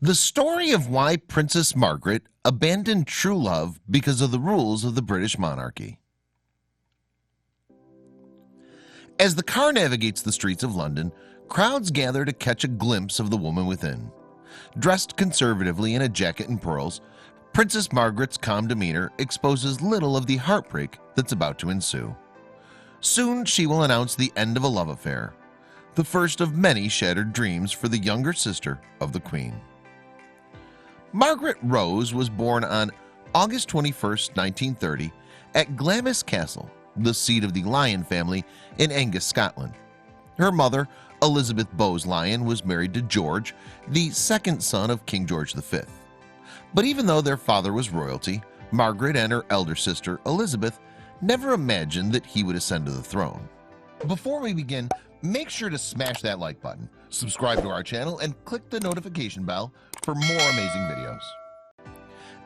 The story of why Princess Margaret abandoned true love because of the rules of the British monarchy. As the car navigates the streets of London, crowds gather to catch a glimpse of the woman within. Dressed conservatively in a jacket and pearls, Princess Margaret's calm demeanor exposes little of the heartbreak that's about to ensue. Soon she will announce the end of a love affair, the first of many shattered dreams for the younger sister of the Queen. Margaret Rose was born on August 21, 1930, at Glamis Castle, the seat of the Lyon family in Angus, Scotland. Her mother, Elizabeth Bowes Lyon, was married to George, the second son of King George V. But even though their father was royalty, Margaret and her elder sister Elizabeth never imagined that he would ascend to the throne. Before we begin, make sure to smash that like button, subscribe to our channel, and click the notification bell for more amazing videos.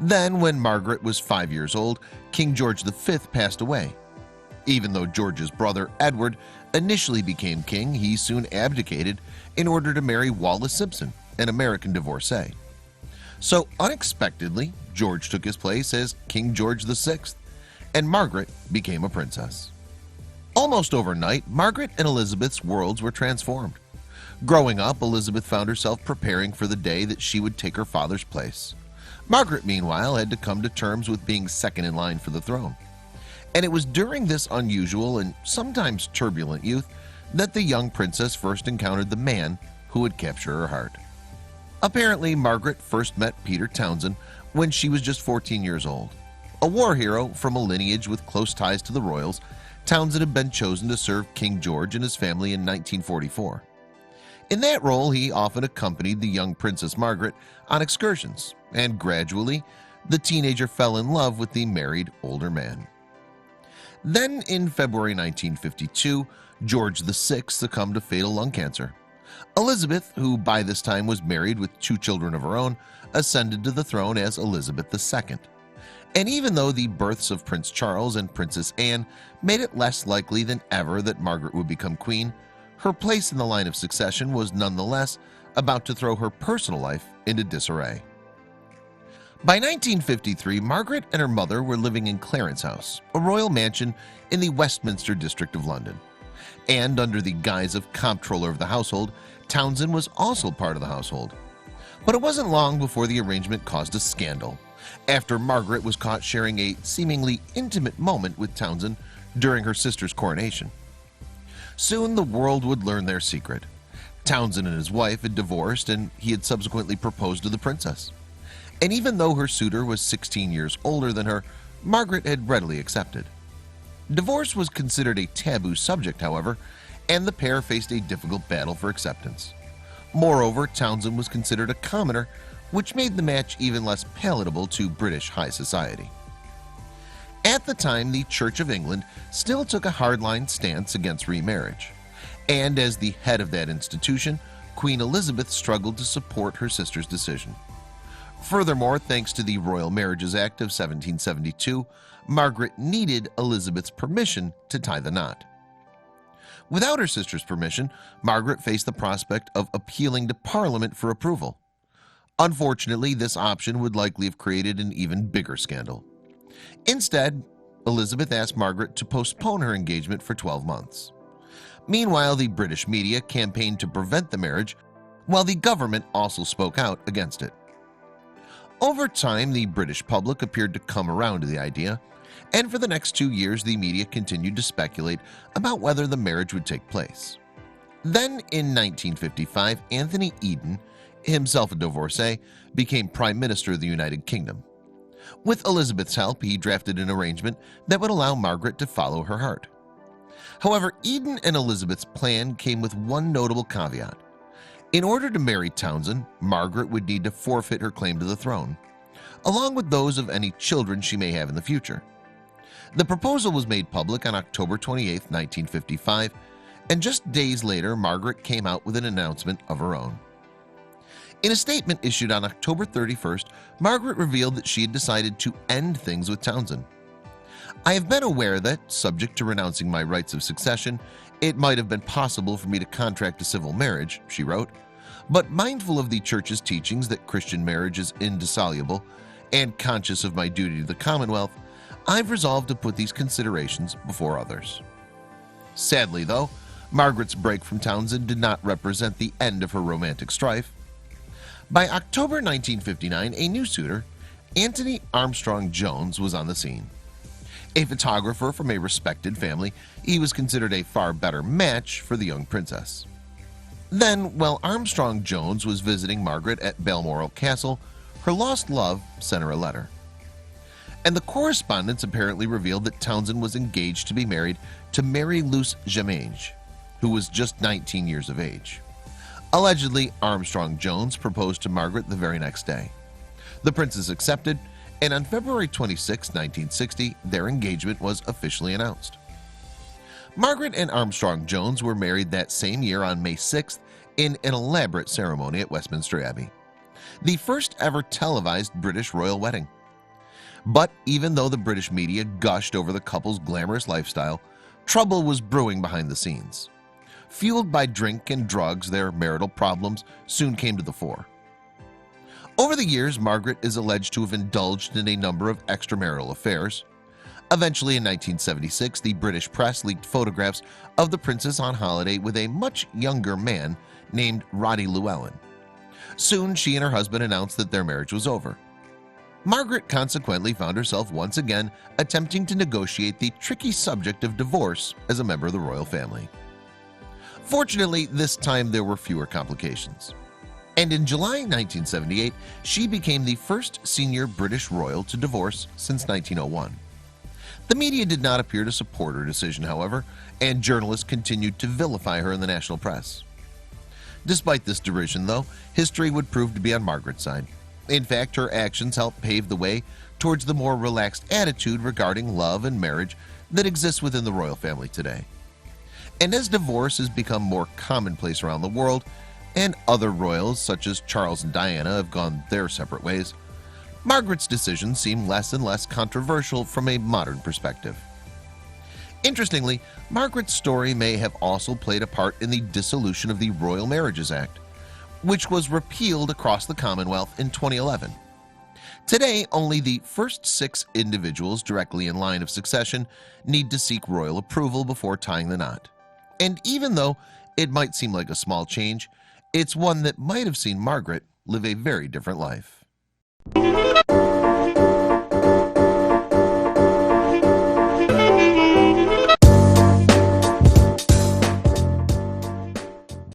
Then, when Margaret was 5 years old, King George V passed away. Even though George's brother Edward initially became king, he soon abdicated in order to marry Wallis Simpson, an American divorcee. So unexpectedly, George took his place as King George VI, and Margaret became a princess. Almost overnight, Margaret and Elizabeth's worlds were transformed. Growing up, Elizabeth found herself preparing for the day that she would take her father's place. Margaret, meanwhile, had to come to terms with being second in line for the throne. And it was during this unusual and sometimes turbulent youth that the young princess first encountered the man who would capture her heart. Apparently, Margaret first met Peter Townsend when she was just 14 years old. A war hero from a lineage with close ties to the royals, Townsend had been chosen to serve King George and his family in 1944. In that role, he often accompanied the young Princess Margaret on excursions, and gradually, the teenager fell in love with the married older man. Then, in February 1952, George VI succumbed to fatal lung cancer. Elizabeth, who by this time was married with 2 children of her own, ascended to the throne as Elizabeth II. And even though the births of Prince Charles and Princess Anne made it less likely than ever that Margaret would become queen, her place in the line of succession was nonetheless about to throw her personal life into disarray. By 1953, Margaret and her mother were living in Clarence House, a royal mansion in the Westminster district of London. And under the guise of comptroller of the household, Townsend was also part of the household. But it wasn't long before the arrangement caused a scandal, after Margaret was caught sharing a seemingly intimate moment with Townsend during her sister's coronation. Soon the world would learn their secret. Townsend and his wife had divorced, and he had subsequently proposed to the princess. And even though her suitor was 16 years older than her, Margaret had readily accepted. Divorce was considered a taboo subject, however, and the pair faced a difficult battle for acceptance. Moreover, Townsend was considered a commoner, which made the match even less palatable to British high society. At the time, the Church of England still took a hardline stance against remarriage, and as the head of that institution, Queen Elizabeth struggled to support her sister's decision. Furthermore, thanks to the Royal Marriages Act of 1772, Margaret needed Elizabeth's permission to tie the knot. Without her sister's permission, Margaret faced the prospect of appealing to Parliament for approval. Unfortunately, this option would likely have created an even bigger scandal. Instead, Elizabeth asked Margaret to postpone her engagement for 12 months. Meanwhile, the British media campaigned to prevent the marriage, while the government also spoke out against it. Over time, the British public appeared to come around to the idea, and for the next 2 years, the media continued to speculate about whether the marriage would take place. Then, in 1955, Anthony Eden, himself a divorcee, became Prime Minister of the United Kingdom. With Elizabeth's help, he drafted an arrangement that would allow Margaret to follow her heart. However, Eden and Elizabeth's plan came with one notable caveat. In order to marry Townsend, Margaret would need to forfeit her claim to the throne, along with those of any children she may have in the future. The proposal was made public on October 28, 1955, and just days later, Margaret came out with an announcement of her own. In a statement issued on October 31st, Margaret revealed that she had decided to end things with Townsend. "I have been aware that, subject to renouncing my rights of succession, it might have been possible for me to contract a civil marriage," she wrote, But mindful of the Church's teachings that Christian marriage is indissoluble and conscious of my duty to the Commonwealth, I've resolved to put these considerations before others. Sadly, though, Margaret's break from Townsend did not represent the end of her romantic strife. By October 1959, a new suitor, Anthony Armstrong Jones, was on the scene. A photographer from a respected family, he was considered a far better match for the young princess. Then, while Armstrong Jones was visiting Margaret at Balmoral Castle, her lost love sent her a letter. And the correspondence apparently revealed that Townsend was engaged to be married to Mary Luce Jamage, who was just 19 years of age. Allegedly, Armstrong Jones proposed to Margaret the very next day. The princess accepted, and on February 26, 1960, their engagement was officially announced. Margaret and Armstrong Jones were married that same year on May 6th in an elaborate ceremony at Westminster Abbey, the first ever televised British royal wedding. But even though the British media gushed over the couple's glamorous lifestyle, trouble was brewing behind the scenes. Fueled by drink and drugs, their marital problems soon came to the fore. Over the years, Margaret is alleged to have indulged in a number of extramarital affairs. Eventually, in 1976, the British press leaked photographs of the princess on holiday with a much younger man named Roddy Llewellyn. Soon, she and her husband announced that their marriage was over. Margaret consequently found herself once again attempting to negotiate the tricky subject of divorce as a member of the royal family. Fortunately, this time there were fewer complications. And in July 1978, she became the first senior British royal to divorce since 1901. The media did not appear to support her decision, however, and journalists continued to vilify her in the national press. Despite this derision, though, history would prove to be on Margaret's side. In fact, her actions helped pave the way towards the more relaxed attitude regarding love and marriage that exists within the royal family today. And as divorce has become more commonplace around the world, and other royals such as Charles and Diana have gone their separate ways, Margaret's decisions seem less and less controversial from a modern perspective. Interestingly, Margaret's story may have also played a part in the dissolution of the Royal Marriages Act, which was repealed across the Commonwealth in 2011. Today, only the first 6 individuals directly in line of succession need to seek royal approval before tying the knot. And even though it might seem like a small change, it's one that might have seen Margaret live a very different life.